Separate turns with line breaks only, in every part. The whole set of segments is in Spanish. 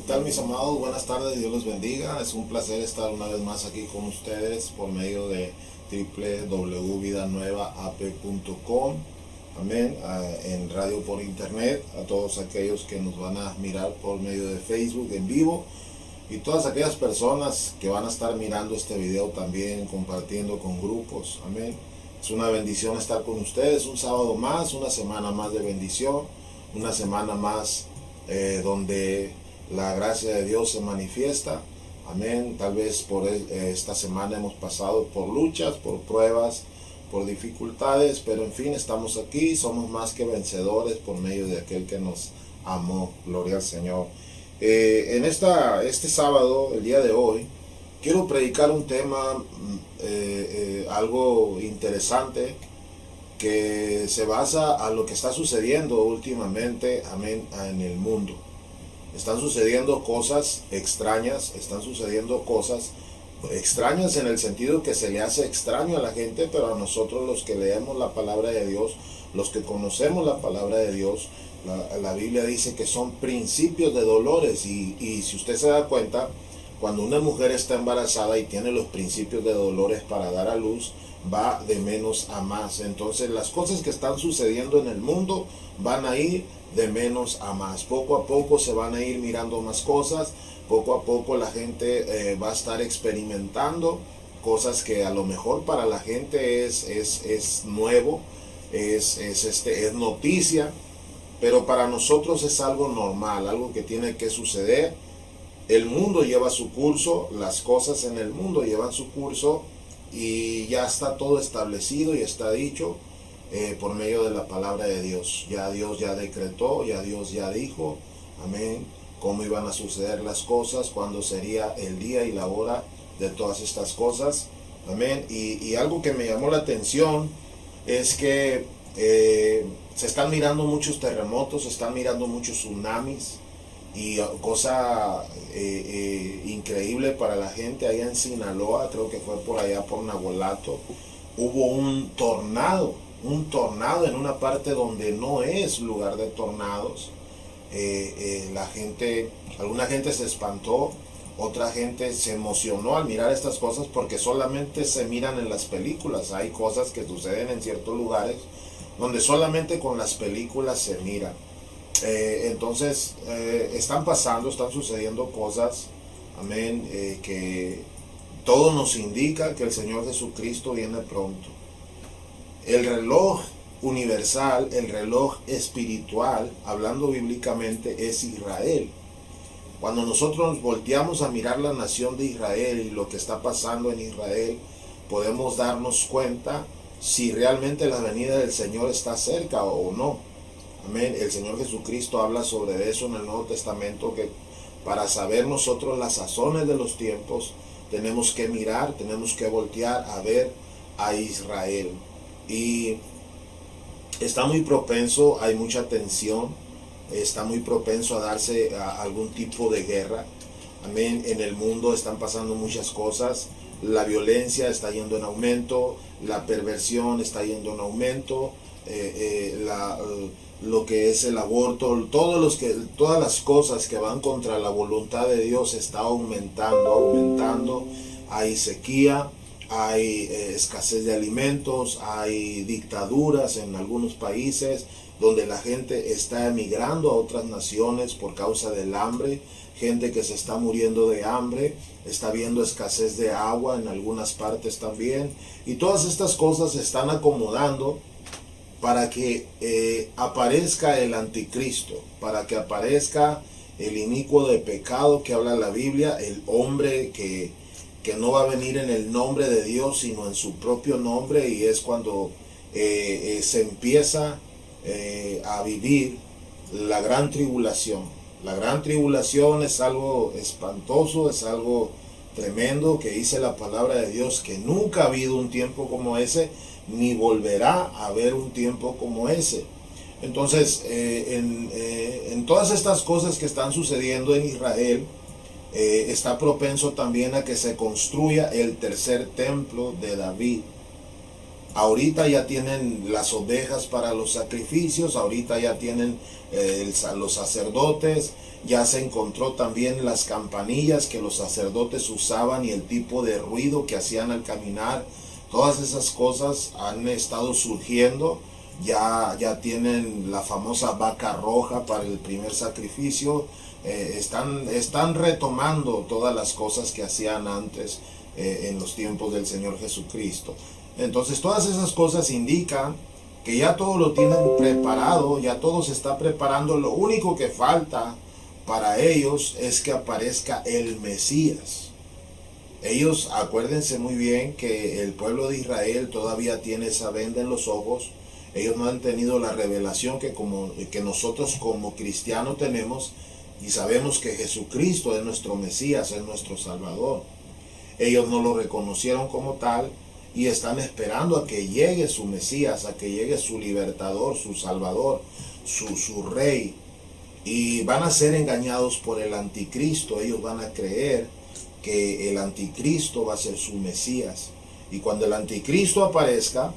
tal, mis amados? Buenas tardes, Dios los bendiga. Es un placer estar una vez más aquí con ustedes por medio de www.vidanuevaap.com. Amén. En radio por internet, a todos aquellos que nos van a mirar por medio de Facebook en vivo y todas aquellas personas que van a estar mirando este video también, compartiendo con grupos. Amén. Es una bendición estar con ustedes un sábado más, una semana más de bendición, una semana más donde la gracia de Dios se manifiesta. Amén. Tal vez por esta semana hemos pasado por luchas, por pruebas, por dificultades, pero en fin, estamos aquí, somos más que vencedores por medio de aquel que nos amó. Gloria al Señor. Este sábado, el día de hoy, quiero predicar un tema algo interesante que se basa a lo que está sucediendo últimamente, amén, en el mundo. Están sucediendo cosas extrañas, están sucediendo cosas extrañas en el sentido que se le hace extraño a la gente, pero a nosotros los que leemos la palabra de Dios, los que conocemos la palabra de Dios, la Biblia dice que son principios de dolores y si usted se da cuenta, cuando una mujer está embarazada y tiene los principios de dolores para dar a luz, va de menos a más. Entonces las cosas que están sucediendo en el mundo van a ir de menos a más. Poco a poco se van a ir mirando más cosas. Poco a poco la gente va a estar experimentando cosas que a lo mejor para la gente es nuevo, es noticia, pero para nosotros es algo normal, algo que tiene que suceder. El mundo lleva su curso, las cosas en el mundo llevan su curso y ya está todo establecido y está dicho por medio de la palabra de Dios. Ya Dios ya decretó, ya Dios ya dijo, amén, cómo iban a suceder las cosas, cuándo sería el día y la hora de todas estas cosas, amén. Y algo que me llamó la atención es que se están mirando muchos terremotos, se están mirando muchos tsunamis. Y cosa increíble para la gente allá en Sinaloa, creo que fue por allá por Navolato, hubo un tornado en una parte donde no es lugar de tornados. Alguna gente se espantó, otra gente se emocionó al mirar estas cosas porque solamente se miran en las películas. Hay cosas que suceden en ciertos lugares donde solamente con las películas se miran. Entonces están sucediendo cosas, amén, que todo nos indica que el Señor Jesucristo viene pronto. El reloj universal, el reloj espiritual, hablando bíblicamente, es Israel. Cuando nosotros nos volteamos a mirar la nación de Israel y lo que está pasando en Israel, podemos darnos cuenta si realmente la venida del Señor está cerca o no. Amén. El Señor Jesucristo habla sobre eso en el Nuevo Testamento, que para saber nosotros las sazones de los tiempos, tenemos que mirar, tenemos que voltear a ver a Israel. Y está muy propenso, hay mucha tensión, está muy propenso a darse a algún tipo de guerra. Amén. En el mundo están pasando muchas cosas. La violencia está yendo en aumento, la perversión está yendo en aumento, lo que es el aborto, todas las cosas que van contra la voluntad de Dios está aumentando. Hay sequía, hay escasez de alimentos, hay dictaduras en algunos países donde la gente está emigrando a otras naciones por causa del hambre, gente que se está muriendo de hambre, está habiendo escasez de agua en algunas partes también, y todas estas cosas se están acomodando para que aparezca el anticristo, para que aparezca el inicuo de pecado que habla la Biblia, el hombre que no va a venir en el nombre de Dios, sino en su propio nombre, y es cuando se empieza a vivir la gran tribulación. La gran tribulación es algo espantoso, es algo tremendo, que dice la palabra de Dios que nunca ha habido un tiempo como ese, ni volverá a haber un tiempo como ese. Entonces, en todas estas cosas que están sucediendo en Israel, está propenso también a que se construya el tercer templo de David. Ahorita ya tienen las ovejas para los sacrificios, ahorita ya tienen los sacerdotes, ya se encontró también las campanillas que los sacerdotes usaban y el tipo de ruido que hacían al caminar. Todas esas cosas han estado surgiendo. Ya tienen la famosa vaca roja para el primer sacrificio. Están retomando todas las cosas que hacían antes en los tiempos del Señor Jesucristo. Entonces todas esas cosas indican que ya todo lo tienen preparado, ya todo se está preparando. Lo único que falta para ellos es que aparezca el Mesías. Ellos, acuérdense muy bien que el pueblo de Israel todavía tiene esa venda en los ojos. Ellos no han tenido la revelación que nosotros como cristianos tenemos, y sabemos que Jesucristo es nuestro Mesías, es nuestro Salvador. Ellos no lo reconocieron como tal y están esperando a que llegue su Mesías, a que llegue su libertador, su Salvador, su Rey. Y van a ser engañados por el anticristo. Ellos van a creer que el anticristo va a ser su Mesías. Y cuando el anticristo aparezca,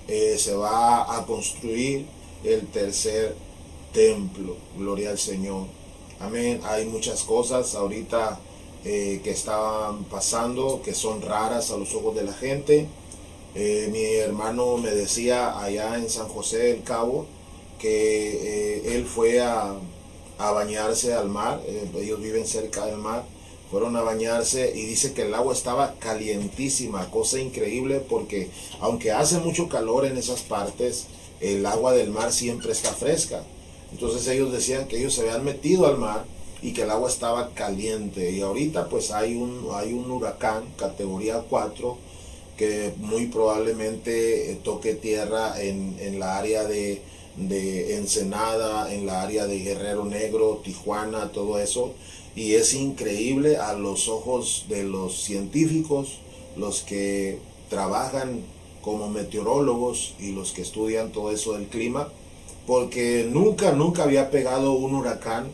se va a construir el tercer templo. Gloria al Señor. Amén. Hay muchas cosas ahorita que estaban pasando, que son raras a los ojos de la gente. Mi hermano me decía allá en San José del Cabo que él fue a bañarse al mar. Ellos viven cerca del mar. Fueron a bañarse y dice que el agua estaba calientísima, cosa increíble, porque aunque hace mucho calor en esas partes, el agua del mar siempre está fresca. Entonces ellos decían que ellos se habían metido al mar y que el agua estaba caliente. Y ahorita pues hay un huracán categoría 4 que muy probablemente toque tierra en la área de Ensenada, en la área de Guerrero Negro, Tijuana, todo eso. Y es increíble a los ojos de los científicos, los que trabajan como meteorólogos y los que estudian todo eso del clima, porque nunca había pegado un huracán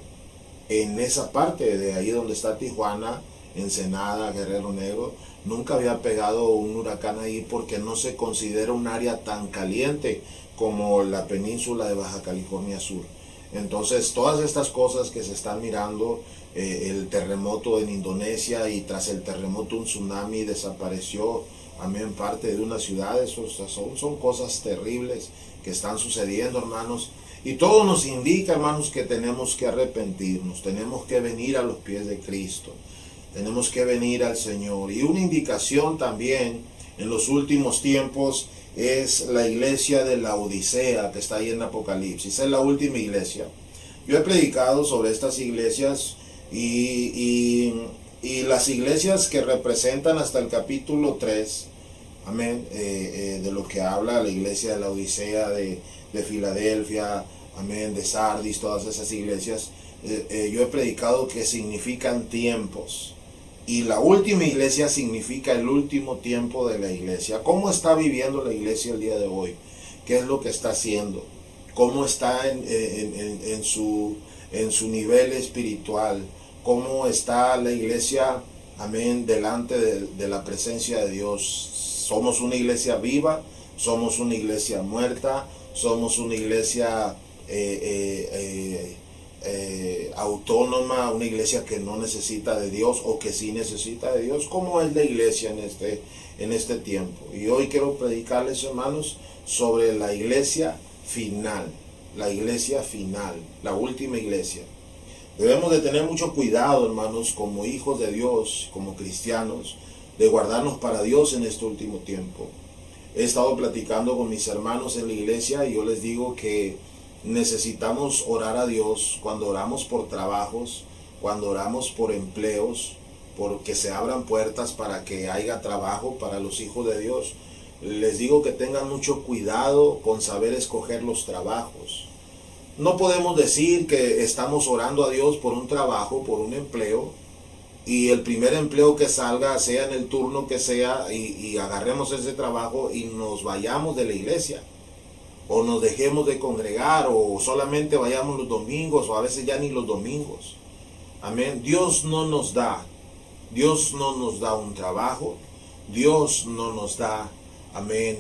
en esa parte de ahí donde está Tijuana, Ensenada, Guerrero Negro. Nunca había pegado un huracán ahí porque no se considera un área tan caliente como la península de Baja California Sur. Entonces todas estas cosas que se están mirando, el terremoto en Indonesia, y tras el terremoto un tsunami desapareció amén parte de una ciudad, son cosas terribles que están sucediendo, hermanos, y todo nos indica, hermanos, que tenemos que arrepentirnos, tenemos que venir a los pies de Cristo, tenemos que venir al Señor. Y una indicación también en los últimos tiempos es la iglesia de la Odisea, que está ahí en Apocalipsis. Es la última iglesia. Yo he predicado sobre estas iglesias y las iglesias que representan hasta el capítulo 3, amén, de lo que habla la iglesia de la Odisea, de Filadelfia, amén, de Sardis, todas esas iglesias. Yo he predicado que significan tiempos. Y la última iglesia significa el último tiempo de la iglesia. ¿Cómo está viviendo la iglesia el día de hoy? ¿Qué es lo que está haciendo? ¿Cómo está en su nivel espiritual? ¿Cómo está la iglesia, amén, delante de la presencia de Dios? ¿Somos una iglesia viva? ¿Somos una iglesia muerta? ¿Somos una iglesia autónoma, una iglesia que no necesita de Dios o que sí necesita de Dios? ¿Cómo es la iglesia en este tiempo? Y hoy quiero predicarles, hermanos, sobre la iglesia final, la última iglesia. Debemos de tener mucho cuidado, hermanos, como hijos de Dios, como cristianos, de guardarnos para Dios en este último tiempo. He estado platicando con mis hermanos en la iglesia y yo les digo que necesitamos orar a Dios cuando oramos por trabajos, cuando oramos por empleos, porque se abran puertas para que haya trabajo para los hijos de Dios. Les digo que tengan mucho cuidado con saber escoger los trabajos. No podemos decir que estamos orando a Dios por un trabajo, por un empleo, y el primer empleo que salga, sea en el turno que sea, y agarremos ese trabajo y nos vayamos de la iglesia, o nos dejemos de congregar, o solamente vayamos los domingos, o a veces ya ni los domingos. Amén. Dios no nos da un trabajo, Dios no nos da amén,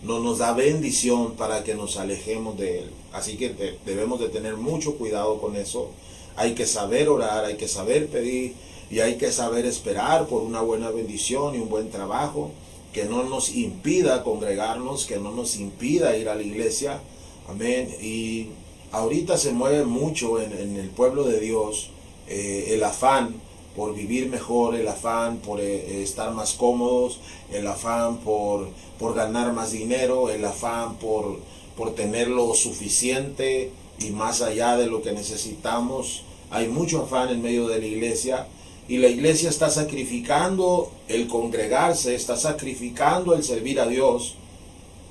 no nos da bendición para que nos alejemos de Él. Así que debemos de tener mucho cuidado con eso. Hay que saber orar, hay que saber pedir y hay que saber esperar por una buena bendición y un buen trabajo que no nos impida congregarnos, que no nos impida ir a la iglesia. Amén. Y ahorita se mueve mucho en el pueblo de Dios el afán por vivir mejor, el afán por estar más cómodos, el afán por ganar más dinero, el afán por tener lo suficiente y más allá de lo que necesitamos. Hay mucho afán en medio de la iglesia y la iglesia está sacrificando el congregarse, está sacrificando el servir a Dios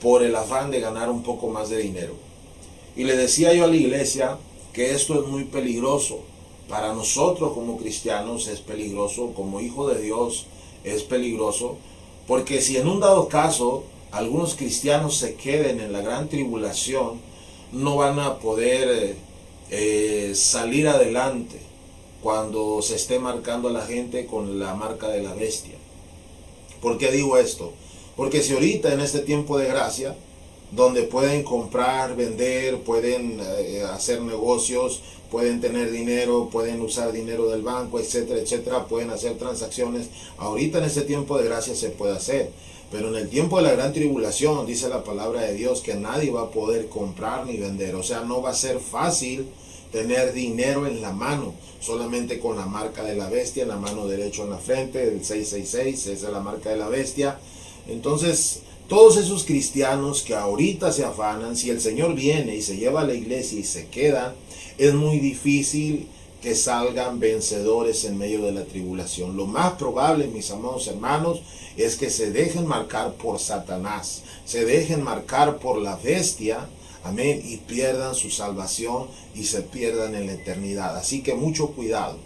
por el afán de ganar un poco más de dinero. Y le decía yo a la iglesia que esto es muy peligroso. Para nosotros como cristianos es peligroso, como hijo de Dios es peligroso, porque si en un dado caso algunos cristianos se queden en la gran tribulación, no van a poder salir adelante cuando se esté marcando a la gente con la marca de la bestia. ¿Por qué digo esto? Porque si ahorita en este tiempo de gracia, donde pueden comprar, vender, pueden hacer negocios, pueden tener dinero, pueden usar dinero del banco, etcétera, etcétera, pueden hacer transacciones. Ahorita en este tiempo de gracia se puede hacer. Pero en el tiempo de la gran tribulación, dice la palabra de Dios, que nadie va a poder comprar ni vender. O sea, no va a ser fácil tener dinero en la mano, solamente con la marca de la bestia, en la mano derecha en la frente, el 666, esa es la marca de la bestia. Entonces, todos esos cristianos que ahorita se afanan, si el Señor viene y se lleva a la iglesia y se quedan, es muy difícil que salgan vencedores en medio de la tribulación. Lo más probable, mis amados hermanos, es que se dejen marcar por Satanás, se dejen marcar por la bestia, amén, y pierdan su salvación y se pierdan en la eternidad. Así que mucho cuidado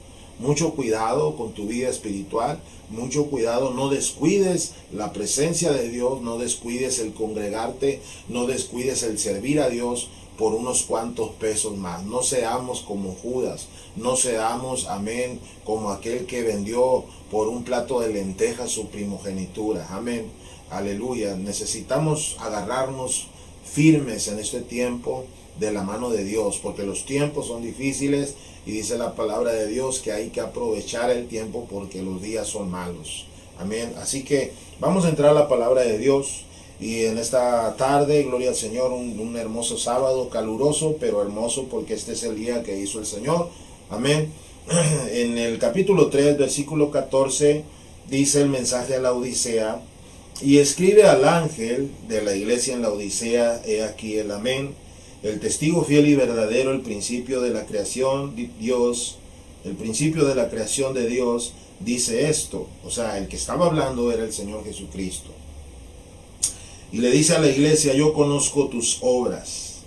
con tu vida espiritual, mucho cuidado, no descuides la presencia de Dios, no descuides el congregarte, no descuides el servir a Dios por unos cuantos pesos más. No seamos como Judas, no seamos, amén, como aquel que vendió por un plato de lentejas su primogenitura, amén, aleluya. Necesitamos agarrarnos firmes en este tiempo de la mano de Dios, porque los tiempos son difíciles y dice la palabra de Dios que hay que aprovechar el tiempo porque los días son malos. Amén. Así que vamos a entrar a la palabra de Dios y en esta tarde, gloria al Señor, un hermoso sábado, caluroso, pero hermoso porque este es el día que hizo el Señor. Amén. En el capítulo 3, versículo 14, dice el mensaje a la Odisea: y escribe al ángel de la iglesia en la Odisea, he aquí el amén, el testigo fiel y verdadero, el principio de la creación de Dios, el principio de la creación de Dios, dice esto. O sea, el que estaba hablando era el Señor Jesucristo. Y le dice a la iglesia: yo conozco tus obras,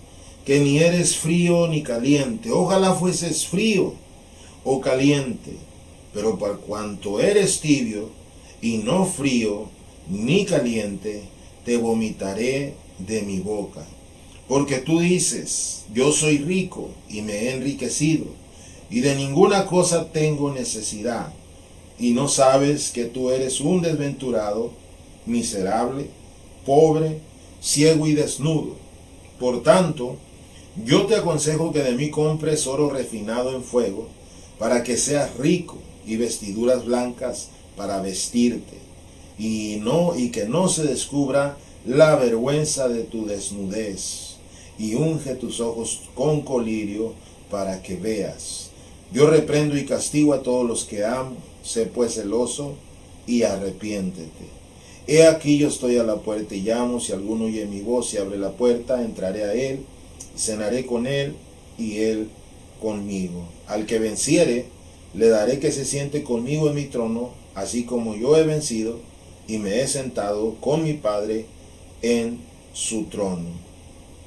que ni eres frío ni caliente. Ojalá fueses frío o caliente, pero por cuanto eres tibio y no frío ni caliente, te vomitaré de mi boca. Porque tú dices: yo soy rico y me he enriquecido, y de ninguna cosa tengo necesidad, y no sabes que tú eres un desventurado, miserable, pobre, ciego y desnudo. Por tanto, yo te aconsejo que de mí compres oro refinado en fuego, para que seas rico, y vestiduras blancas para vestirte, y que no se descubra la vergüenza de tu desnudez, y unge tus ojos con colirio para que veas. Yo reprendo y castigo a todos los que amo. Sé pues celoso y arrepiéntete. He aquí yo estoy a la puerta y llamo. Si alguno oye mi voz y abre la puerta, entraré a él, cenaré con él y él conmigo. Al que venciere, le daré que se siente conmigo en mi trono, así como yo he vencido y me he sentado con mi Padre en su trono.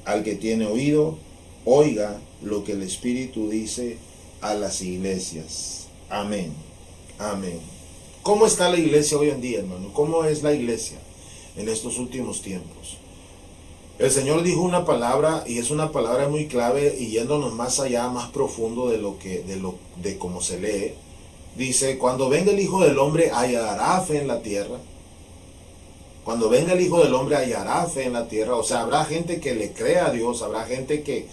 Al que tiene oído, oiga lo que el Espíritu dice a las iglesias. Amén. Amén. ¿Cómo está la iglesia hoy en día, hermano? ¿Cómo es la iglesia en estos últimos tiempos? El Señor dijo una palabra y es una palabra muy clave y yéndonos más allá, más profundo de cómo se lee. Dice: cuando venga el Hijo del Hombre, ¿hallará fe en la tierra? Cuando venga el Hijo del Hombre hallará fe en la tierra. O sea, habrá gente que le crea a Dios, habrá gente que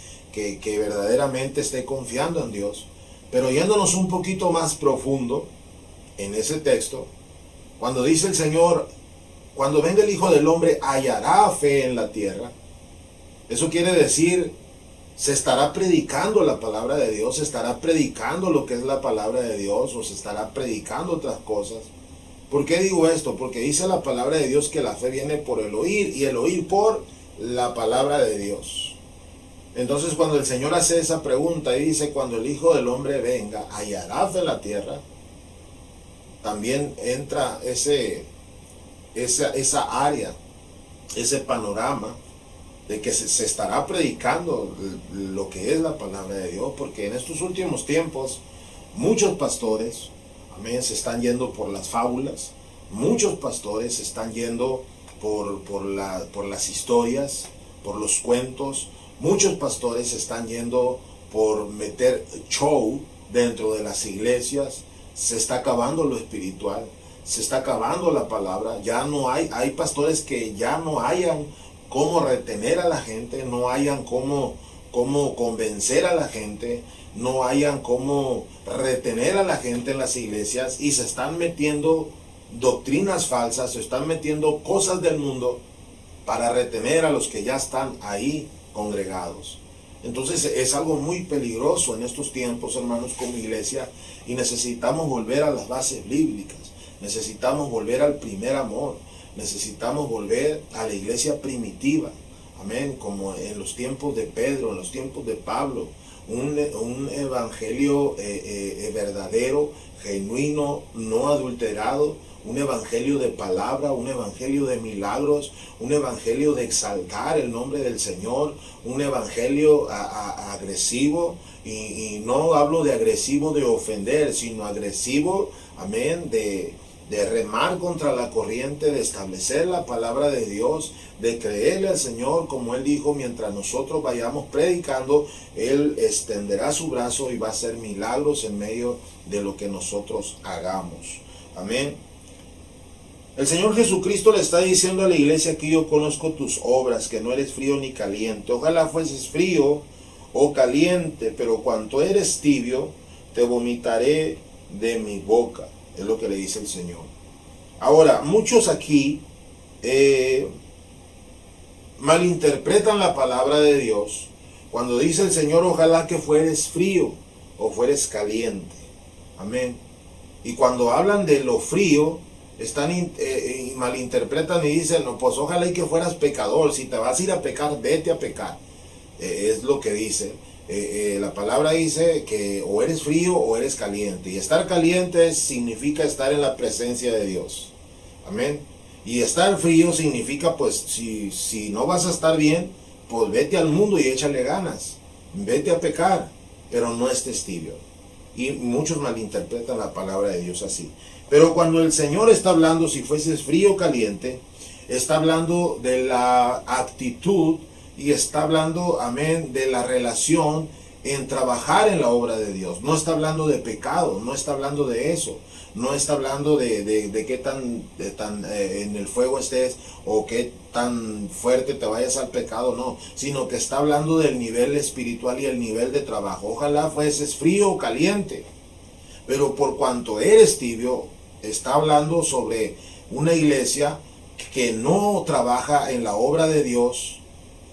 verdaderamente esté confiando en Dios. Pero yéndonos un poquito más profundo en ese texto, cuando dice el Señor, cuando venga el Hijo del Hombre hallará fe en la tierra, eso quiere decir, se estará predicando la palabra de Dios, se estará predicando lo que es la palabra de Dios, o se estará predicando otras cosas. ¿Por qué digo esto? Porque dice la palabra de Dios que la fe viene por el oír, y el oír por la palabra de Dios. Entonces, cuando el Señor hace esa pregunta y dice, cuando el Hijo del Hombre venga, hallará fe en la tierra, también entra esa área, ese panorama de que se estará predicando lo que es la palabra de Dios, porque en estos últimos tiempos muchos pastores, amén, se están yendo por las fábulas, muchos pastores se están yendo por las historias, por los cuentos, muchos pastores se están yendo por meter show dentro de las iglesias. Se está acabando lo espiritual, se está acabando la palabra. Ya no hay pastores que ya no hayan cómo retener a la gente, no hayan cómo convencer a la gente, no hayan cómo retener a la gente en las iglesias, y se están metiendo doctrinas falsas, se están metiendo cosas del mundo para retener a los que ya están ahí congregados. Entonces es algo muy peligroso en estos tiempos, hermanos, como iglesia, y necesitamos volver a las bases bíblicas, necesitamos volver al primer amor, necesitamos volver a la iglesia primitiva, amén, como en los tiempos de Pedro, en los tiempos de Pablo, un evangelio verdadero, genuino, no adulterado, un evangelio de palabra, un evangelio de milagros, un evangelio de exaltar el nombre del Señor, un evangelio agresivo, y no hablo de agresivo de ofender, sino agresivo, amén, de remar contra la corriente, de establecer la palabra de Dios, de creerle al Señor, como Él dijo, mientras nosotros vayamos predicando, Él extenderá su brazo y va a hacer milagros en medio de lo que nosotros hagamos. Amén. El Señor Jesucristo le está diciendo a la iglesia que yo conozco tus obras, que no eres frío ni caliente. Ojalá fueses frío o caliente, pero cuanto eres tibio, te vomitaré de mi boca. Es lo que le dice el Señor. Ahora, muchos aquí malinterpretan la palabra de Dios cuando dice el Señor, ojalá que fueres frío o fueres caliente. Amén. Y cuando hablan de lo frío, malinterpretan y dicen, no, pues ojalá y que fueras pecador, si te vas a ir a pecar, vete a pecar. Es lo que dice. La palabra dice que o eres frío o eres caliente, y estar caliente significa estar en la presencia de Dios. Amén. Y estar frío significa, pues, si no vas a estar bien, pues vete al mundo y échale ganas, vete a pecar, pero no estés tibio. Y muchos malinterpretan la palabra de Dios así. Pero cuando el Señor está hablando, si fueses frío o caliente, está hablando de la actitud, y está hablando, amén, de la relación en trabajar en la obra de Dios. No está hablando de pecado, no está hablando de eso, no está hablando de qué tan en el fuego estés, o qué tan fuerte te vayas al pecado, no, sino que está hablando del nivel espiritual y el nivel de trabajo. Ojalá fueses frío o caliente, pero por cuanto eres tibio, está hablando sobre una iglesia que no trabaja en la obra de Dios,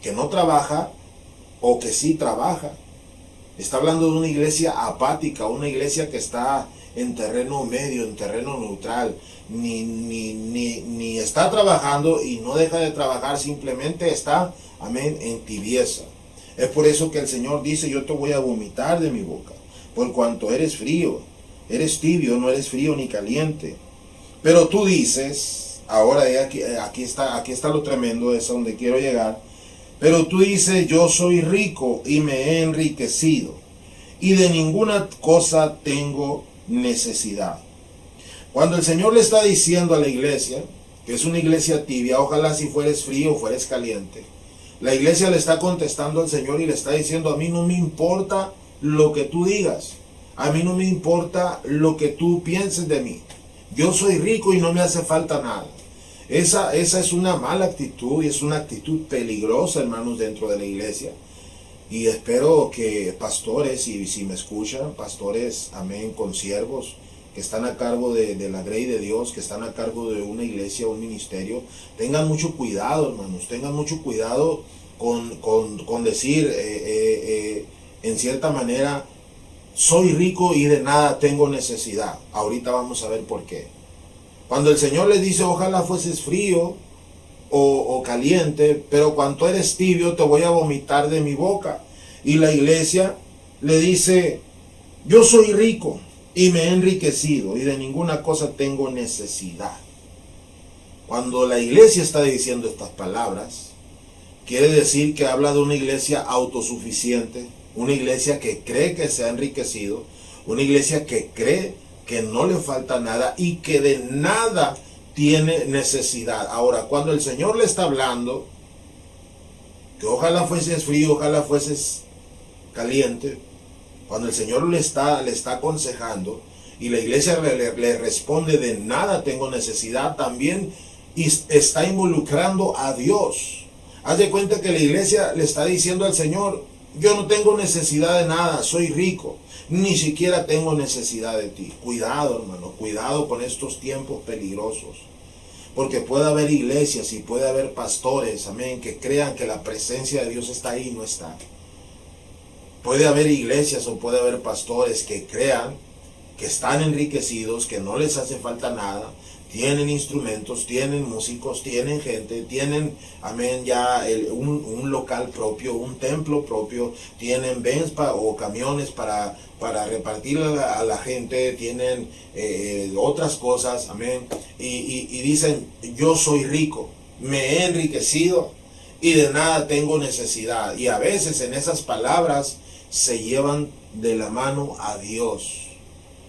que no trabaja o que sí trabaja. Está hablando de una iglesia apática, una iglesia que está en terreno medio, en terreno neutral, ni está trabajando y no deja de trabajar, simplemente está, amén, en tibieza. Es por eso que el Señor dice, yo te voy a vomitar de mi boca, por cuanto eres frío, eres tibio, no eres frío ni caliente. Pero tú dices, ahora aquí está lo tremendo, es a donde quiero llegar. Pero tú dices, yo soy rico y me he enriquecido, y de ninguna cosa tengo necesidad. Cuando el Señor le está diciendo a la iglesia, que es una iglesia tibia, ojalá si fueres frío o fueres caliente, la iglesia le está contestando al Señor y le está diciendo, a mí no me importa lo que tú digas, a mí no me importa lo que tú pienses de mí. Yo soy rico y no me hace falta nada. Esa es una mala actitud y es una actitud peligrosa, hermanos, dentro de la iglesia. Y espero que pastores, y si me escuchan, pastores, amén, consiervos, que están a cargo de la grey de Dios, que están a cargo de una iglesia, un ministerio, tengan mucho cuidado, hermanos, tengan mucho cuidado con decir, en cierta manera, soy rico y de nada tengo necesidad. Ahorita vamos a ver por qué. Cuando el Señor les dice, ojalá fueses frío o caliente, pero cuando eres tibio te voy a vomitar de mi boca. Y la iglesia le dice, yo soy rico y me he enriquecido y de ninguna cosa tengo necesidad. Cuando la iglesia está diciendo estas palabras, quiere decir que habla de una iglesia autosuficiente, una iglesia que cree que se ha enriquecido, una iglesia que cree que no le falta nada y que de nada tiene necesidad. Ahora, cuando el Señor le está hablando, que ojalá fueses frío, ojalá fueses caliente, cuando el Señor le está aconsejando y la iglesia le responde de nada tengo necesidad, también está involucrando a Dios. Haz de cuenta que la iglesia le está diciendo al Señor, yo no tengo necesidad de nada, soy rico, ni siquiera tengo necesidad de ti. Cuidado, hermano, cuidado con estos tiempos peligrosos. Porque puede haber iglesias y puede haber pastores, amén, que crean que la presencia de Dios está ahí y no está. Puede haber iglesias o puede haber pastores que crean que están enriquecidos, que no les hace falta nada, tienen instrumentos, tienen músicos, tienen gente, tienen, amén, ya un local propio, un templo propio, tienen vans o camiones para repartir a la gente, tienen otras cosas, amén, y dicen, yo soy rico, me he enriquecido y de nada tengo necesidad. Y a veces en esas palabras se llevan de la mano a Dios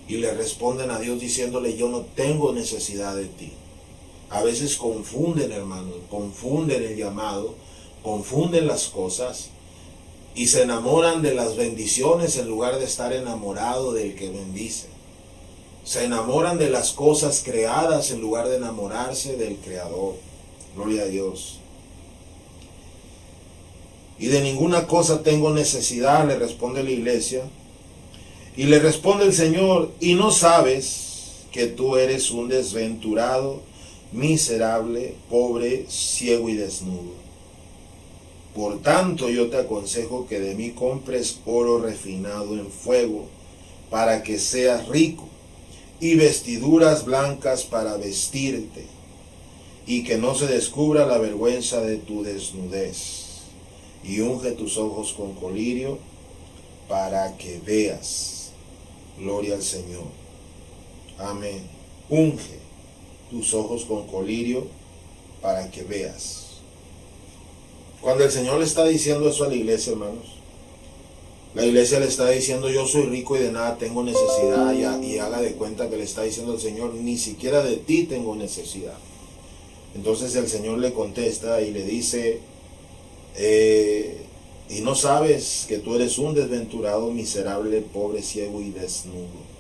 y le responden a Dios diciéndole, yo no tengo necesidad de ti. A veces confunden, hermanos, confunden el llamado, confunden las cosas y se enamoran de las bendiciones en lugar de estar enamorado del que bendice. Se enamoran de las cosas creadas en lugar de enamorarse del Creador. Gloria a Dios. Y de ninguna cosa tengo necesidad, le responde la iglesia. Y le responde el Señor, y no sabes que tú eres un desventurado, miserable, pobre, ciego y desnudo. Por tanto yo te aconsejo que de mí compres oro refinado en fuego, para que seas rico, y vestiduras blancas para vestirte, y que no se descubra la vergüenza de tu desnudez. Y unge tus ojos con colirio, para que veas. Gloria al Señor. Amén. Unge tus ojos con colirio para que veas. Cuando el Señor le está diciendo eso a la iglesia, hermanos, la iglesia le está diciendo, yo soy rico y de nada tengo necesidad, y haga de cuenta que le está diciendo al Señor, ni siquiera de ti tengo necesidad. Entonces el Señor le contesta y le dice, y no sabes que tú eres un desventurado, miserable, pobre, ciego y desnudo.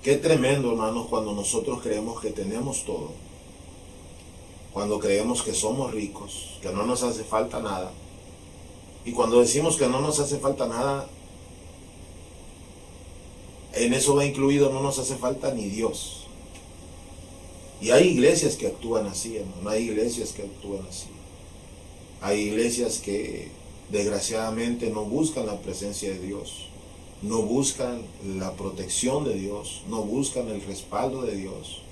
Qué tremendo, hermanos, cuando nosotros creemos que tenemos todo. Cuando creemos que somos ricos, que no nos hace falta nada. Y cuando decimos que no nos hace falta nada, en eso va incluido, no nos hace falta ni Dios. Y hay iglesias que actúan así, hermano. Hay iglesias que actúan así. Hay iglesias que desgraciadamente no buscan la presencia de Dios, no buscan la protección de Dios, no buscan el respaldo de Dios.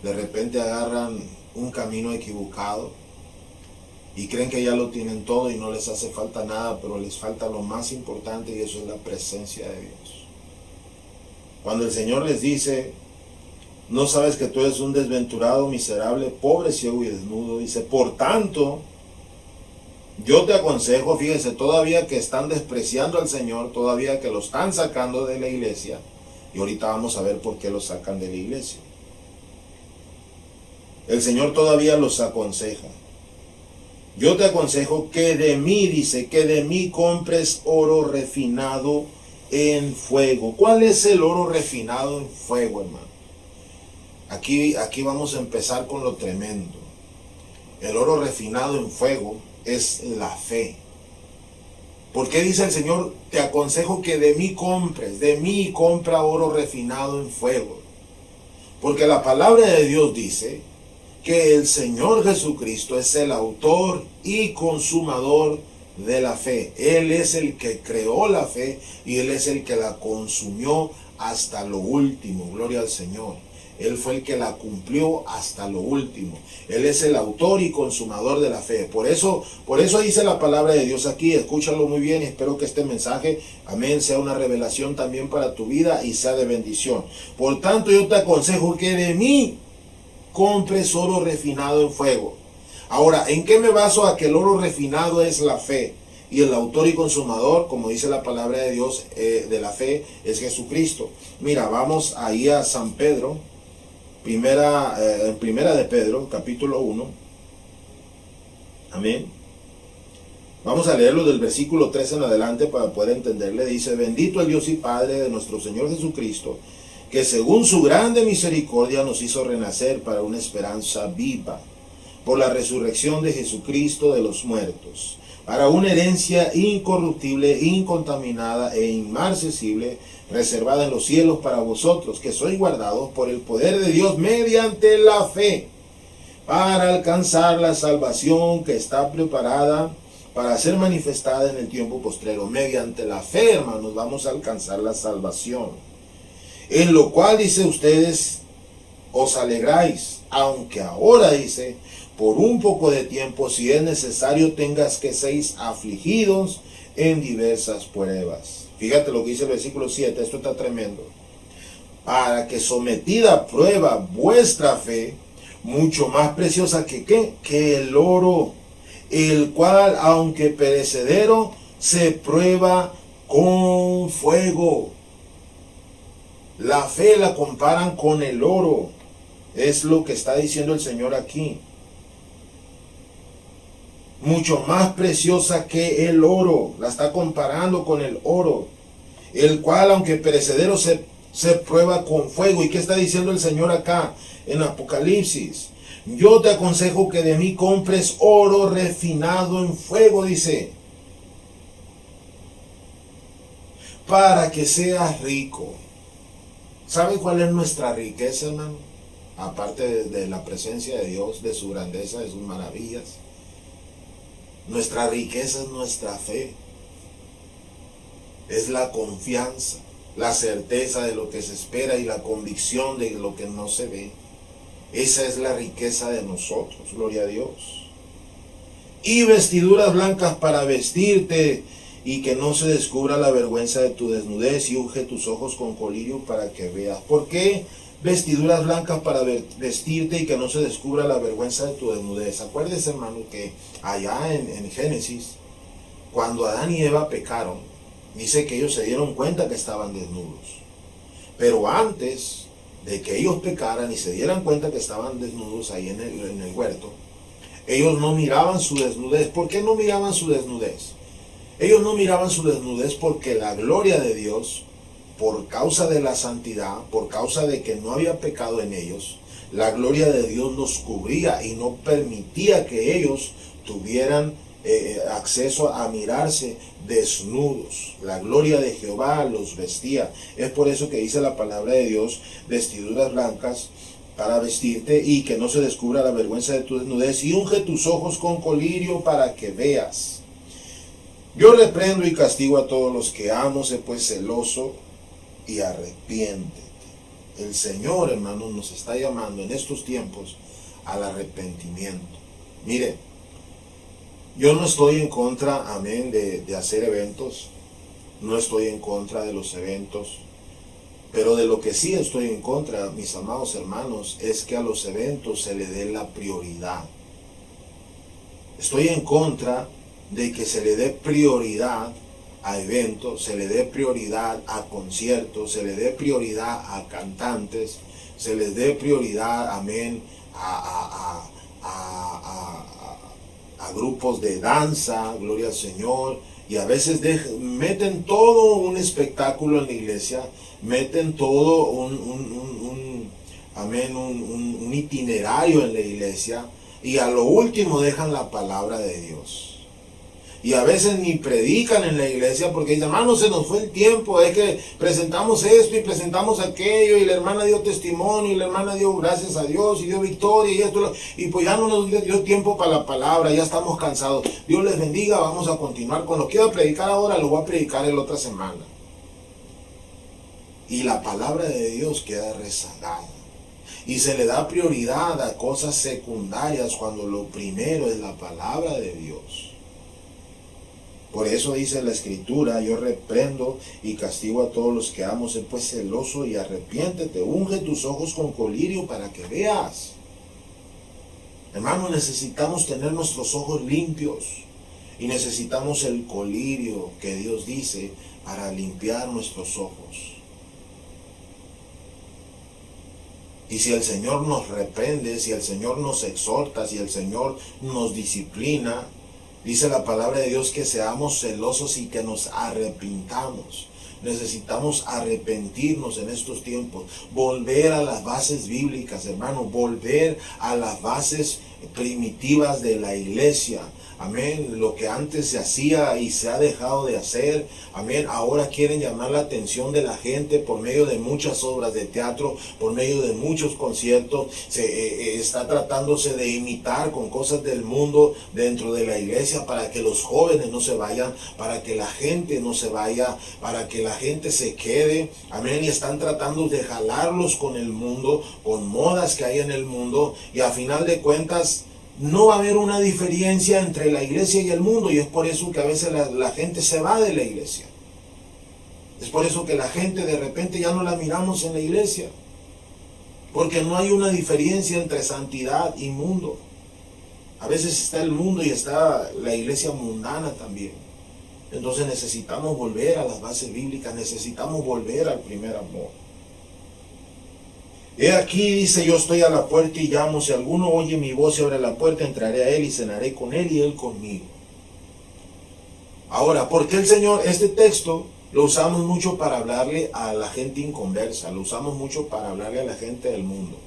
De repente agarran un camino equivocado y creen que ya lo tienen todo y no les hace falta nada, pero les falta lo más importante, y eso es la presencia de Dios. Cuando el Señor les dice, no sabes que tú eres un desventurado, miserable, pobre, ciego y desnudo, dice, por tanto, yo te aconsejo, fíjense, todavía que están despreciando al Señor, todavía que lo están sacando de la iglesia, y ahorita vamos a ver por qué lo sacan de la iglesia. El Señor todavía los aconseja. Yo te aconsejo que de mí, dice, que de mí compres oro refinado en fuego. ¿Cuál es el oro refinado en fuego, hermano? Aquí vamos a empezar con lo tremendo. El oro refinado en fuego es la fe. ¿Por qué dice el Señor? Te aconsejo que de mí compres, de mí compra oro refinado en fuego. Porque la palabra de Dios dice que el Señor Jesucristo es el autor y consumador de la fe. Él es el que creó la fe y Él es el que la consumió hasta lo último. Gloria al Señor. Él fue el que la cumplió hasta lo último. Él es el autor y consumador de la fe. Por eso dice la palabra de Dios aquí. Escúchalo muy bien y espero que este mensaje, amén, sea una revelación también para tu vida y sea de bendición. Por tanto, yo te aconsejo que de mí compres oro refinado en fuego. Ahora, ¿en qué me baso a que el oro refinado es la fe? Y el autor y consumador, como dice la palabra de Dios, de la fe, es Jesucristo. Mira, vamos ahí a San Pedro, primera de Pedro, capítulo 1. Amén. Vamos a leerlo del versículo 3 en adelante para poder entenderle. Dice: bendito el Dios y Padre de nuestro Señor Jesucristo, que según su grande misericordia nos hizo renacer para una esperanza viva, por la resurrección de Jesucristo de los muertos, para una herencia incorruptible, incontaminada e inmarcesible, reservada en los cielos para vosotros, que sois guardados por el poder de Dios mediante la fe, para alcanzar la salvación que está preparada para ser manifestada en el tiempo postrero. Mediante la fe, hermanos, vamos a alcanzar la salvación. En lo cual, dice, ustedes os alegráis, aunque ahora, dice, por un poco de tiempo, si es necesario, tengas que seis afligidos en diversas pruebas. Fíjate lo que dice el versículo 7, esto está tremendo. Para que sometida a prueba vuestra fe, mucho más preciosa que el oro, el cual, aunque perecedero, se prueba con fuego. La fe la comparan con el oro. Es lo que está diciendo el Señor aquí. Mucho más preciosa que el oro. La está comparando con el oro. El cual, aunque perecedero, se prueba con fuego. ¿Y qué está diciendo el Señor acá en Apocalipsis? Yo te aconsejo que de mí compres oro refinado en fuego, dice, para que seas rico. ¿Sabe cuál es nuestra riqueza, hermano? Aparte de la presencia de Dios, de su grandeza, de sus maravillas. Nuestra riqueza es nuestra fe. Es la confianza, la certeza de lo que se espera y la convicción de lo que no se ve. Esa es la riqueza de nosotros, gloria a Dios. Y vestiduras blancas para vestirte, y que no se descubra la vergüenza de tu desnudez, y unge tus ojos con colirio para que veas. ¿Por qué vestiduras blancas para vestirte y que no se descubra la vergüenza de tu desnudez? Acuérdese, hermano, que allá en Génesis, cuando Adán y Eva pecaron, dice que ellos se dieron cuenta que estaban desnudos. Pero antes de que ellos pecaran y se dieran cuenta que estaban desnudos ahí en el huerto, ellos no miraban su desnudez. ¿Por qué no miraban su desnudez? Ellos no miraban su desnudez porque la gloria de Dios, por causa de la santidad, por causa de que no había pecado en ellos, la gloria de Dios los cubría y no permitía que ellos tuvieran acceso a mirarse desnudos. La gloria de Jehová los vestía. Es por eso que dice la palabra de Dios: vestiduras blancas para vestirte y que no se descubra la vergüenza de tu desnudez, y unge tus ojos con colirio para que veas. Yo reprendo y castigo a todos los que amo, sé pues celoso y arrepiéntete. El Señor, hermanos, nos está llamando en estos tiempos al arrepentimiento. Mire, yo no estoy en contra, amén, de hacer eventos. No estoy en contra de los eventos. Pero de lo que sí estoy en contra, mis amados hermanos, es que a los eventos se le dé la prioridad. Estoy en contra de que se le dé prioridad a eventos, se le dé prioridad a conciertos, se le dé prioridad a cantantes, se les dé prioridad, amén, a grupos de danza, gloria al Señor, y a veces meten todo un espectáculo en la iglesia, meten todo amén, un itinerario en la iglesia, y a lo último dejan la palabra de Dios. Y a veces ni predican en la iglesia porque dicen, hermano, se nos fue el tiempo, es que presentamos esto y presentamos aquello, y la hermana dio testimonio, y la hermana dio gracias a Dios, y dio victoria, y esto, y pues ya no nos dio tiempo para la palabra, ya estamos cansados. Dios les bendiga, vamos a continuar. Con lo que quiero predicar ahora, lo voy a predicar en la otra semana. Y la palabra de Dios queda rezagada. Y se le da prioridad a cosas secundarias cuando lo primero es la palabra de Dios. Por eso dice la Escritura, yo reprendo y castigo a todos los que amo, sé pues celoso y arrepiéntete, unge tus ojos con colirio para que veas. Hermano, necesitamos tener nuestros ojos limpios y necesitamos el colirio que Dios dice para limpiar nuestros ojos. Y si el Señor nos reprende, si el Señor nos exhorta, si el Señor nos disciplina, dice la palabra de Dios que seamos celosos y que nos arrepintamos. Necesitamos arrepentirnos en estos tiempos, volver a las bases bíblicas, hermano, volver a las bases primitivas de la iglesia. Amén, lo que antes se hacía y se ha dejado de hacer, amén, ahora quieren llamar la atención de la gente por medio de muchas obras de teatro, por medio de muchos conciertos, está tratándose de imitar con cosas del mundo dentro de la iglesia para que los jóvenes no se vayan, para que la gente no se vaya, para que la gente se quede, amén, y están tratando de jalarlos con el mundo, con modas que hay en el mundo, y a final de cuentas, no va a haber una diferencia entre la iglesia y el mundo, y es por eso que a veces la gente se va de la iglesia. Es por eso que la gente de repente ya no la miramos en la iglesia, porque no hay una diferencia entre santidad y mundo. A veces está el mundo y está la iglesia mundana también. Entonces necesitamos volver a las bases bíblicas, necesitamos volver al primer amor. He aquí, dice, yo estoy a la puerta y llamo, si alguno oye mi voz y abre la puerta, entraré a él y cenaré con él y él conmigo. Ahora, ¿por qué el Señor, este texto lo usamos mucho para hablarle a la gente inconversa, lo usamos mucho para hablarle a la gente del mundo?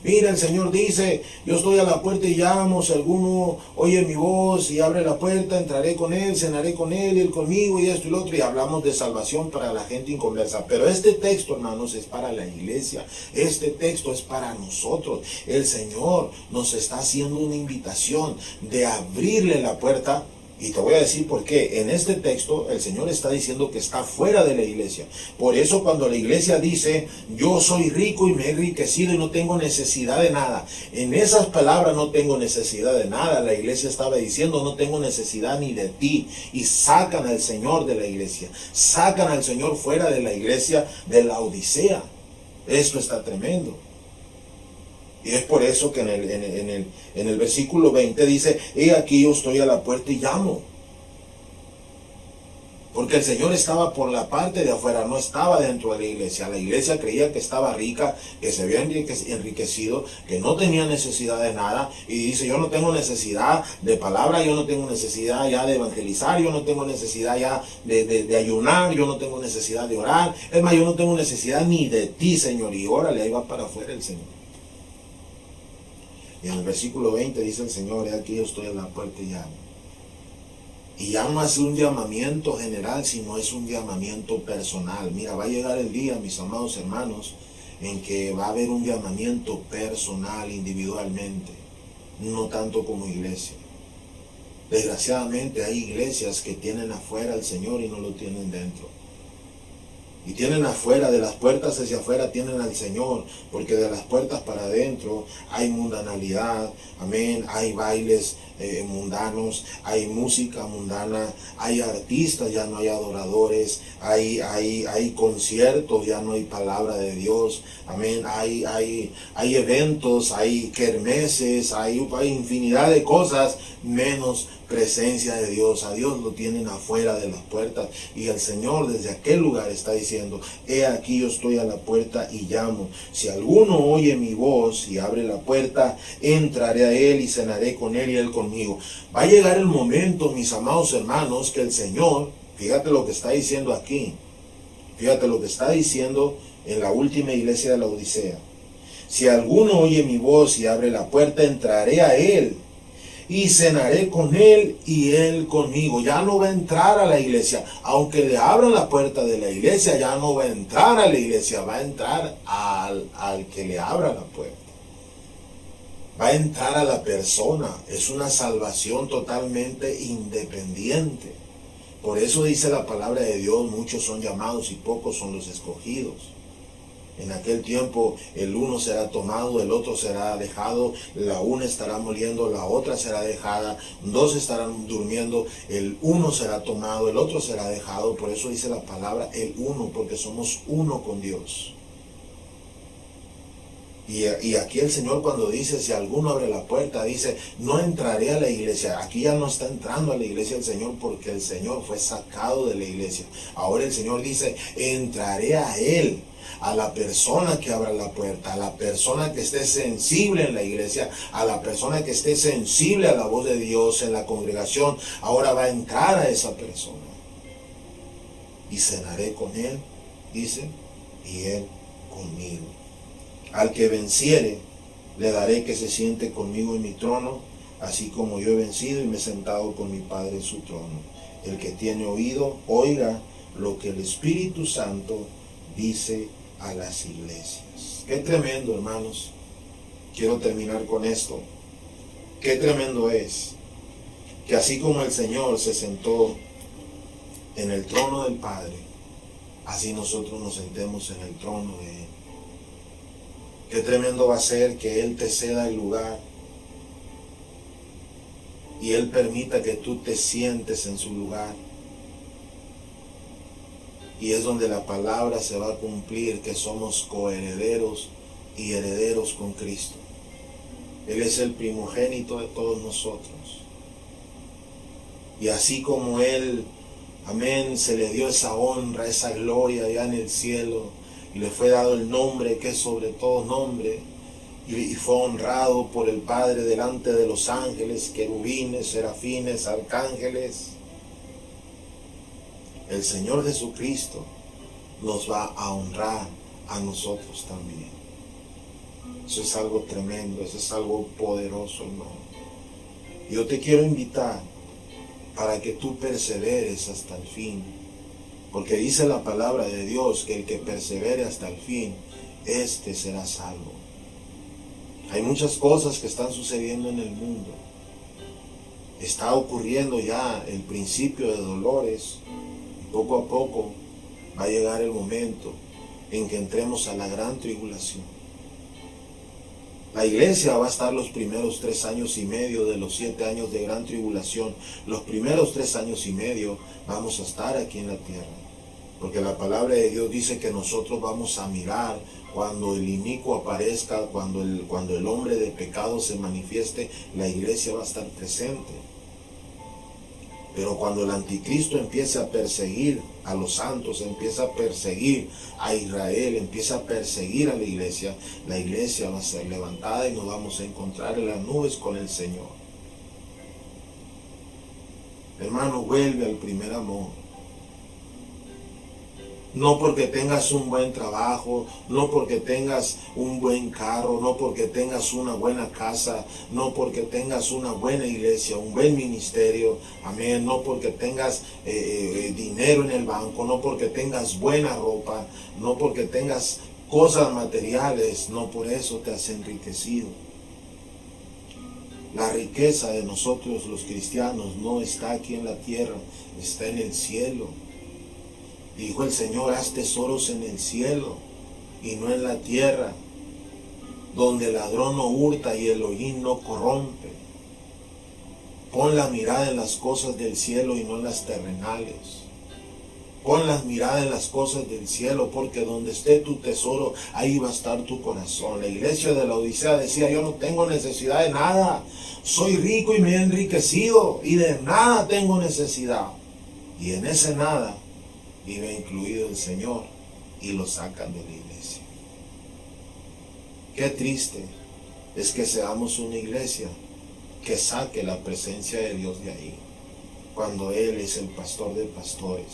Mira, el Señor dice, yo estoy a la puerta y llamo, si alguno oye mi voz y abre la puerta, entraré con él, cenaré con él, él conmigo y esto y lo otro, y hablamos de salvación para la gente inconversa. Pero este texto, hermanos, es para la iglesia, este texto es para nosotros. El Señor nos está haciendo una invitación de abrirle la puerta. Y te voy a decir por qué. En este texto el Señor está diciendo que está fuera de la iglesia. Por eso cuando la iglesia dice, yo soy rico y me he enriquecido y no tengo necesidad de nada. En esas palabras, no tengo necesidad de nada, la iglesia estaba diciendo, no tengo necesidad ni de ti. Y sacan al Señor de la iglesia. Sacan al Señor fuera de la iglesia de la Odisea. Esto está tremendo. Y es por eso que en el versículo 20 dice, he aquí yo estoy a la puerta y llamo. Porque el Señor estaba por la parte de afuera, no estaba dentro de la iglesia. La iglesia creía que estaba rica, que se había enriquecido, que no tenía necesidad de nada. Y dice, yo no tengo necesidad de palabra, yo no tengo necesidad ya de evangelizar, yo no tengo necesidad ya de ayunar, yo no tengo necesidad de orar. Es más, yo no tengo necesidad ni de ti, Señor. Y órale, ahí va para afuera el Señor. Y en el versículo 20 dice el Señor, aquí yo estoy a la puerta y llamo. Y ya no es un llamamiento general, sino es un llamamiento personal. Mira, va a llegar el día, mis amados hermanos, en que va a haber un llamamiento personal, individualmente, no tanto como iglesia. Desgraciadamente hay iglesias que tienen afuera al Señor y no lo tienen dentro. Y tienen afuera, de las puertas hacia afuera tienen al Señor, porque de las puertas para adentro hay mundanalidad, amén, hay bailes mundanos, hay música mundana, hay artistas, ya no hay adoradores, hay conciertos, ya no hay palabra de Dios, amén, hay eventos, hay kermeses, hay infinidad de cosas, menos presencia de Dios. A Dios lo tienen afuera de las puertas, y el Señor desde aquel lugar está diciendo, he aquí yo estoy a la puerta y llamo, si alguno oye mi voz y abre la puerta, entraré a él y cenaré con él y él conmigo. Va a llegar el momento, mis amados hermanos, que el Señor, fíjate lo que está diciendo aquí, fíjate lo que está diciendo en la última iglesia de la Odisea. Si alguno oye mi voz y abre la puerta, entraré a él y cenaré con él y él conmigo. Ya no va a entrar a la iglesia. Aunque le abran la puerta de la iglesia, ya no va a entrar a la iglesia. Va a entrar al que le abra la puerta. Va a entrar a la persona. Es una salvación totalmente independiente. Por eso dice la palabra de Dios, muchos son llamados y pocos son los escogidos. En aquel tiempo el uno será tomado, el otro será dejado, la una estará muriendo, la otra será dejada, dos estarán durmiendo, el uno será tomado, el otro será dejado. Por eso dice la palabra el uno, porque somos uno con Dios. Y aquí el Señor cuando dice, si alguno abre la puerta, dice, no entraré a la iglesia. Aquí ya no está entrando a la iglesia el Señor, porque el Señor fue sacado de la iglesia. Ahora el Señor dice, entraré a Él, a la persona que abra la puerta, a la persona que esté sensible en la iglesia, a la persona que esté sensible a la voz de Dios en la congregación. Ahora va a entrar a esa persona. Y cenaré con Él, dice, y Él conmigo. Al que venciere, le daré que se siente conmigo en mi trono, así como yo he vencido y me he sentado con mi Padre en su trono. El que tiene oído, oiga lo que el Espíritu Santo dice a las iglesias. Qué tremendo, hermanos. Quiero terminar con esto. Qué tremendo es que así como el Señor se sentó en el trono del Padre, así nosotros nos sentemos en el trono de Él. Qué tremendo va a ser que Él te ceda el lugar y Él permita que tú te sientes en su lugar. Y es donde la palabra se va a cumplir, que somos coherederos y herederos con Cristo. Él es el primogénito de todos nosotros. Y así como Él, amén, se le dio esa honra, esa gloria allá en el cielo, y le fue dado el nombre que es sobre todo nombre, y fue honrado por el Padre delante de los ángeles, querubines, serafines, arcángeles. El Señor Jesucristo nos va a honrar a nosotros también. Eso es algo tremendo, eso es algo poderoso, hermano. Yo te quiero invitar para que tú perseveres hasta el fin. Porque dice la palabra de Dios que el que persevere hasta el fin, éste será salvo. Hay muchas cosas que están sucediendo en el mundo. Está ocurriendo ya el principio de dolores. Y poco a poco va a llegar el momento en que entremos a la gran tribulación. La iglesia va a estar los primeros 3 años y medio de los 7 años de gran tribulación. Los primeros 3 años y medio vamos a estar aquí en la tierra. Porque la palabra de Dios dice que nosotros vamos a mirar cuando el inicuo aparezca, cuando el hombre de pecado se manifieste, la iglesia va a estar presente. Pero cuando el anticristo empiece a perseguir a los santos, empieza a perseguir a Israel, empieza a perseguir a la iglesia va a ser levantada y nos vamos a encontrar en las nubes con el Señor. Hermano, vuelve al primer amor. No porque tengas un buen trabajo, no porque tengas un buen carro, no porque tengas una buena casa, no porque tengas una buena iglesia, un buen ministerio, amén, no porque tengas dinero en el banco, no porque tengas buena ropa, no porque tengas cosas materiales, no por eso te has enriquecido. La riqueza de nosotros los cristianos no está aquí en la tierra, está en el cielo. Dijo el Señor, haz tesoros en el cielo y no en la tierra, donde el ladrón no hurta y el hollín no corrompe. Pon la mirada en las cosas del cielo y no en las terrenales. Pon la mirada en las cosas del cielo, porque donde esté tu tesoro, ahí va a estar tu corazón. La iglesia de la Odisea decía, yo no tengo necesidad de nada. Soy rico y me he enriquecido y de nada tengo necesidad. Y en ese nada vive incluido el Señor y lo sacan de la iglesia. Qué triste es que seamos una iglesia que saque la presencia de Dios de ahí, cuando Él es el pastor de pastores.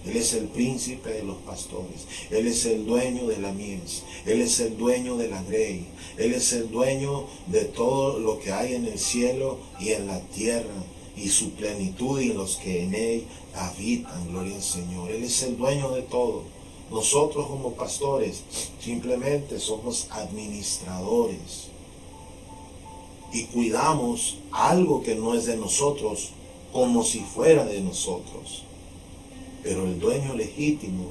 Él es el príncipe de los pastores. Él es el dueño de la mies. Él es el dueño de la grey. Él es el dueño de todo lo que hay en el cielo y en la tierra, y su plenitud y los que en él habitan. Gloria al Señor. Él es el dueño de todo. Nosotros como pastores simplemente somos administradores y cuidamos algo que no es de nosotros como si fuera de nosotros. Pero el dueño legítimo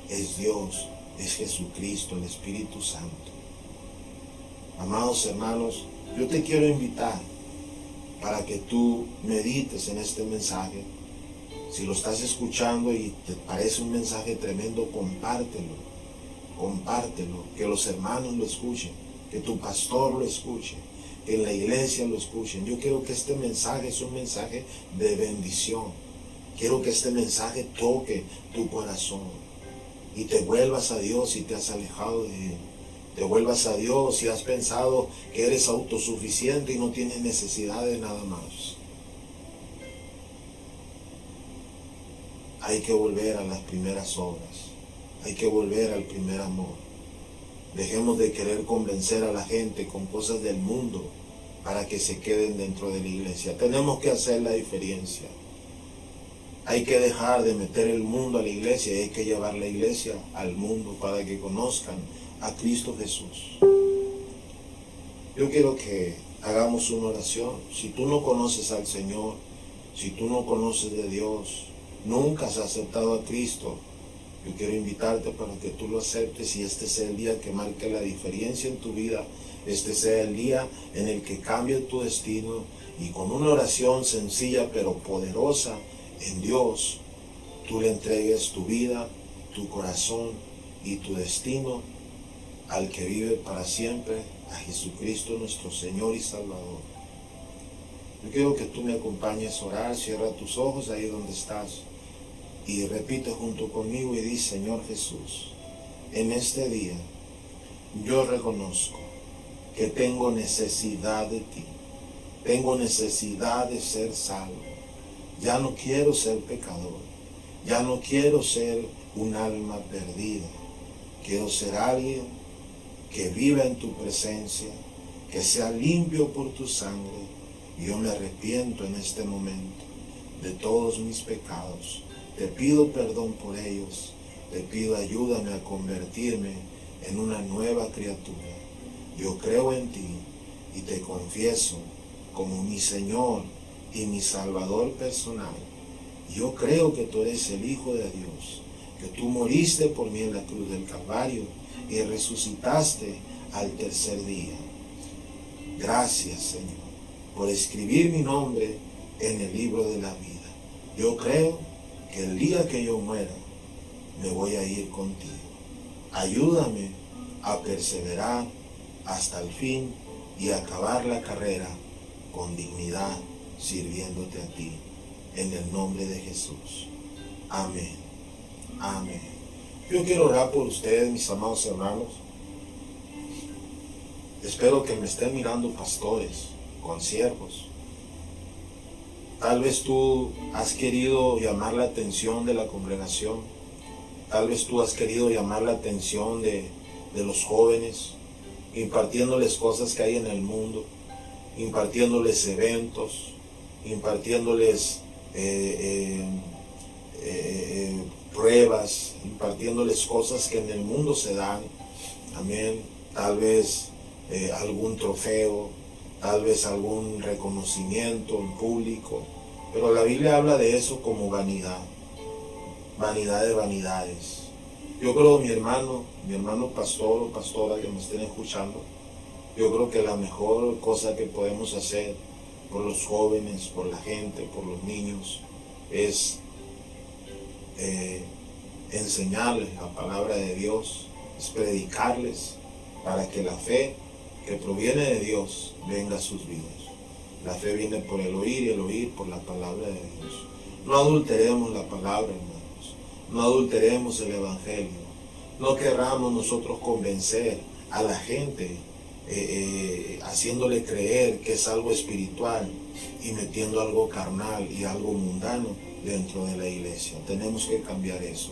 es Dios, es Jesucristo, el Espíritu Santo. Amados hermanos, yo te quiero invitar para que tú medites en este mensaje. Si lo estás escuchando y te parece un mensaje tremendo, compártelo, que los hermanos lo escuchen, que tu pastor lo escuche, que en la iglesia lo escuchen. Yo quiero que este mensaje es un mensaje de bendición. Quiero que este mensaje toque tu corazón y te vuelvas a Dios si te has alejado de Él. Te vuelvas a Dios si has pensado que eres autosuficiente y no tienes necesidad de nada más. Hay que volver a las primeras obras. Hay que volver al primer amor. Dejemos de querer convencer a la gente con cosas del mundo para que se queden dentro de la iglesia. Tenemos que hacer la diferencia. Hay que dejar de meter el mundo a la iglesia y hay que llevar la iglesia al mundo para que conozcan a Cristo Jesús. Yo quiero que hagamos una oración. Si tú no conoces al Señor, si tú no conoces de Dios, nunca has aceptado a Cristo, yo quiero invitarte para que tú lo aceptes y este sea el día que marque la diferencia en tu vida. Este sea el día en el que cambie tu destino y con una oración sencilla pero poderosa en Dios, tú le entregues tu vida, tu corazón y tu destino al que vive para siempre, a Jesucristo nuestro Señor y Salvador. Yo quiero que tú me acompañes a orar. Cierra tus ojos ahí donde estás y repite junto conmigo y di: Señor Jesús, en este día yo reconozco que tengo necesidad de ti, tengo necesidad de ser salvo. Ya no quiero ser pecador, ya no quiero ser un alma perdida. Quiero ser alguien que viva en tu presencia, que sea limpio por tu sangre. Yo me arrepiento en este momento de todos mis pecados. Te pido perdón por ellos. Te pido ayúdame a convertirme en una nueva criatura. Yo creo en ti y te confieso como mi Señor y mi Salvador personal. Yo creo que tú eres el Hijo de Dios, que tú moriste por mí en la cruz del Calvario y resucitaste al tercer día. Gracias, Señor, por escribir mi nombre en el libro de la vida. Yo creo que el día que yo muera, me voy a ir contigo. Ayúdame a perseverar hasta el fin y acabar la carrera con dignidad, sirviéndote a ti, en el nombre de Jesús. Amén. Amén. Yo quiero orar por ustedes, mis amados hermanos. Espero que me estén mirando pastores, consiervos. Tal vez tú has querido llamar la atención de la congregación. Tal vez tú has querido llamar la atención de los jóvenes, impartiéndoles cosas que hay en el mundo, impartiéndoles eventos, impartiéndoles pruebas, impartiéndoles cosas que en el mundo se dan. Amén. Tal vez algún trofeo, tal vez algún reconocimiento en público, pero la Biblia habla de eso como vanidad, vanidad de vanidades. Yo creo, mi hermano pastor o pastora que me estén escuchando, yo creo que la mejor cosa que podemos hacer por los jóvenes, por la gente, por los niños, es enseñarles la palabra de Dios, es predicarles para que la fe que proviene de Dios venga a sus vidas. La fe viene por el oír y el oír por la palabra de Dios. No adulteremos la palabra, hermanos. No adulteremos el evangelio. No querramos nosotros convencer a la gente haciéndole creer que es algo espiritual y metiendo algo carnal y algo mundano dentro de la iglesia. Tenemos que cambiar eso.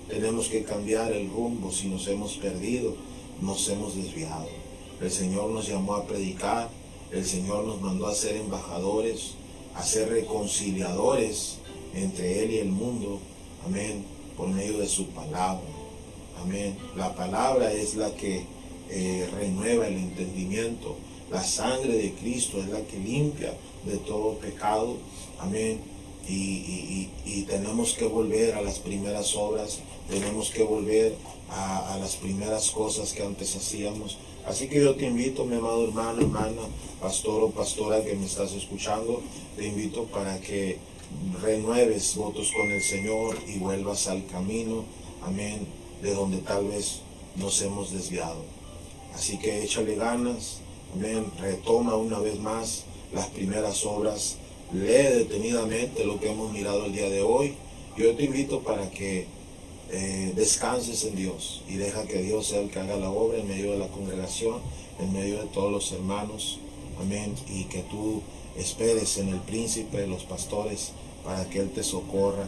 Tenemos que cambiar el rumbo si nos hemos perdido, nos hemos desviado. El Señor nos llamó a predicar, el Señor nos mandó a ser embajadores, a ser reconciliadores entre Él y el mundo. Amén. Por medio de su palabra. Amén. La palabra es la que renueva el entendimiento. La sangre de Cristo es la que limpia de todo pecado. Amén. Y tenemos que volver a las primeras obras. Tenemos que volver a las primeras cosas que antes hacíamos. Así que yo te invito, mi amado hermano, hermana, pastor o pastora que me estás escuchando, te invito para que renueves votos con el Señor y vuelvas al camino, amén, de donde tal vez nos hemos desviado. Así que échale ganas, amén, retoma una vez más las primeras obras, lee detenidamente lo que hemos mirado el día de hoy. Yo te invito para que descanses en Dios y deja que Dios sea el que haga la obra en medio de la congregación, en medio de todos los hermanos, amén, y que tú esperes en el príncipe de los pastores para que Él te socorra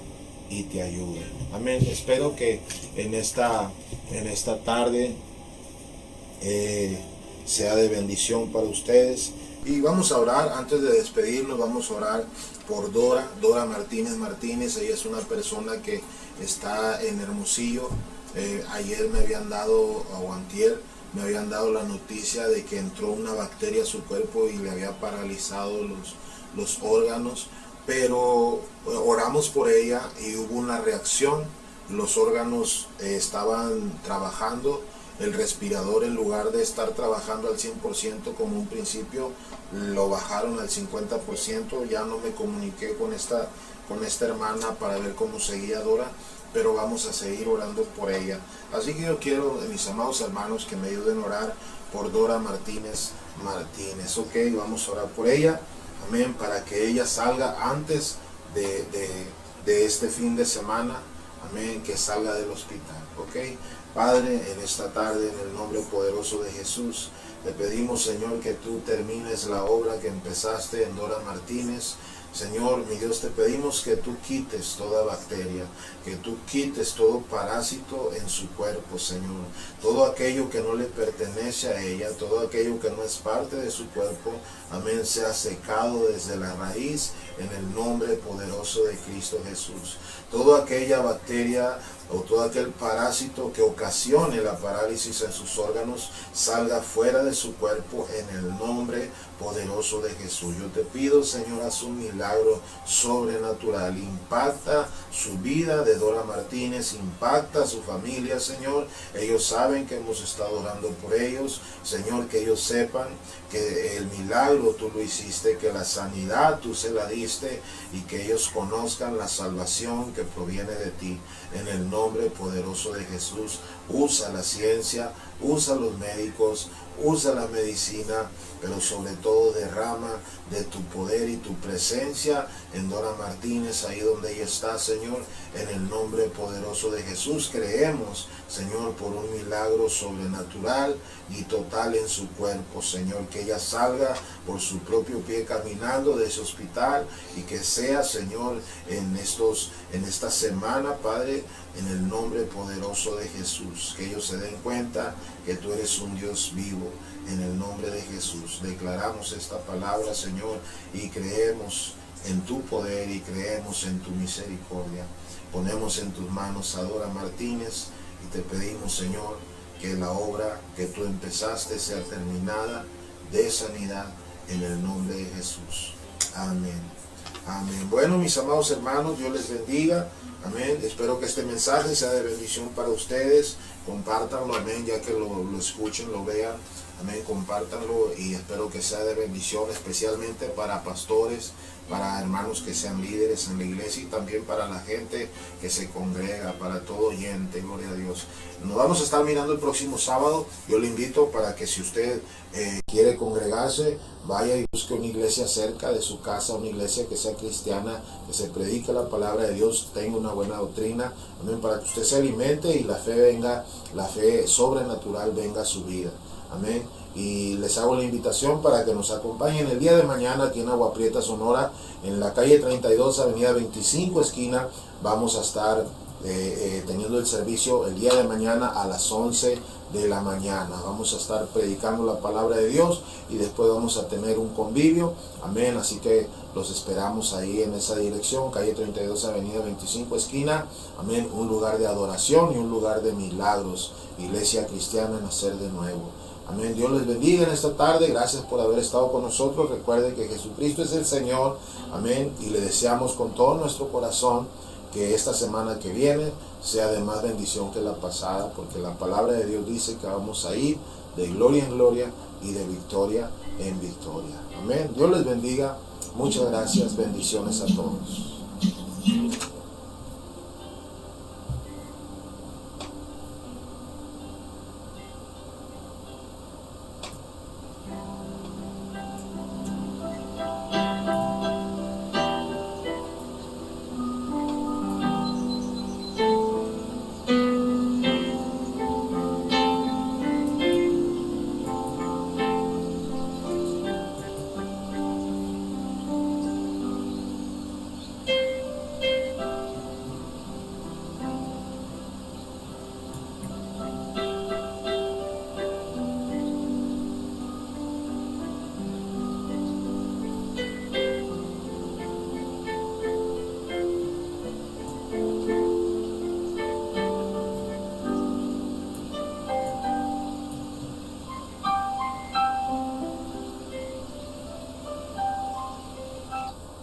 y te ayude. Amén. Espero que en esta tarde sea de bendición para ustedes. Y vamos a orar, antes de despedirnos, vamos a orar por Dora Martínez. Ella es una persona que está en Hermosillo. Ayer me habían dado, o antier, me habían dado la noticia de que entró una bacteria a su cuerpo y le había paralizado los órganos. Pero oramos por ella y hubo una reacción. Los órganos estaban trabajando. El respirador, en lugar de estar trabajando al 100% como un principio, lo bajaron al 50%. Ya no me comuniqué con esta hermana para ver cómo seguía Dora, pero vamos a seguir orando por ella. Así que yo quiero, mis amados hermanos, que me ayuden a orar por Dora Martínez. Ok, vamos a orar por ella, amén, para que ella salga antes de este fin de semana, amén, que salga del hospital, ok. Padre, en esta tarde, en el nombre poderoso de Jesús, te pedimos, Señor, que tú termines la obra que empezaste en Dora Martínez. Señor, mi Dios, te pedimos que tú quites toda bacteria, que tú quites todo parásito en su cuerpo, Señor. Todo aquello que no le pertenece a ella, todo aquello que no es parte de su cuerpo, amén, sea secado desde la raíz en el nombre poderoso de Cristo Jesús. Toda aquella bacteria o todo aquel parásito que ocasione la parálisis en sus órganos salga fuera de su cuerpo en el nombre poderoso de Jesús. Yo te pido, Señor, haz un milagro sobrenatural. Impacta su vida de Dora Martínez, impacta a su familia, Señor. Ellos saben que hemos estado orando por ellos, Señor, que ellos sepan que el milagro tú lo hiciste, que la sanidad tú se la diste y que ellos conozcan la salvación que proviene de ti. En el nombre poderoso de Jesús, usa la ciencia, usa los médicos, usa la medicina, pero sobre todo derrama de tu poder y tu presencia en Dora Martínez, ahí donde ella está, Señor, en el nombre poderoso de Jesús. Creemos, Señor, por un milagro sobrenatural y total en su cuerpo, Señor, que ella salga por su propio pie caminando de ese hospital y que sea, Señor, en esta semana, Padre, en el nombre poderoso de Jesús, que ellos se den cuenta que tú eres un Dios vivo. En el nombre de Jesús declaramos esta palabra, Señor, y creemos en tu poder y creemos en tu misericordia. Ponemos en tus manos a Dora Martínez y te pedimos, Señor, que la obra que tú empezaste sea terminada de sanidad en el nombre de Jesús. Amén. Amén. Bueno, mis amados hermanos, Dios les bendiga. Amén. Espero que este mensaje sea de bendición para ustedes. Compártanlo, amén, ya que lo escuchen, lo vean. Amén, compártanlo y espero que sea de bendición, especialmente para pastores, para hermanos que sean líderes en la iglesia y también para la gente que se congrega, para todo oyente, gloria a Dios. Nos vamos a estar mirando el próximo sábado. Yo le invito para que si usted quiere congregarse, vaya y busque una iglesia cerca de su casa, una iglesia que sea cristiana, que se predique la palabra de Dios, tenga una buena doctrina, amén, para que usted se alimente y la fe sobrenatural venga a su vida. Amén. Y les hago la invitación para que nos acompañen el día de mañana aquí en Agua Prieta, Sonora, en la calle 32, avenida 25, esquina. Vamos a estar teniendo el servicio el día de mañana a las 11 de la mañana. Vamos a estar predicando la palabra de Dios y después vamos a tener un convivio. Amén. Así que los esperamos ahí en esa dirección, calle 32, avenida 25, esquina. Amén. Un lugar de adoración y un lugar de milagros. Iglesia Cristiana Nacer de Nuevo. Amén. Dios les bendiga en esta tarde. Gracias por haber estado con nosotros. Recuerden que Jesucristo es el Señor. Amén. Y le deseamos con todo nuestro corazón que esta semana que viene sea de más bendición que la pasada, porque la palabra de Dios dice que vamos a ir de gloria en gloria y de victoria en victoria. Amén. Dios les bendiga. Muchas gracias. Bendiciones a todos.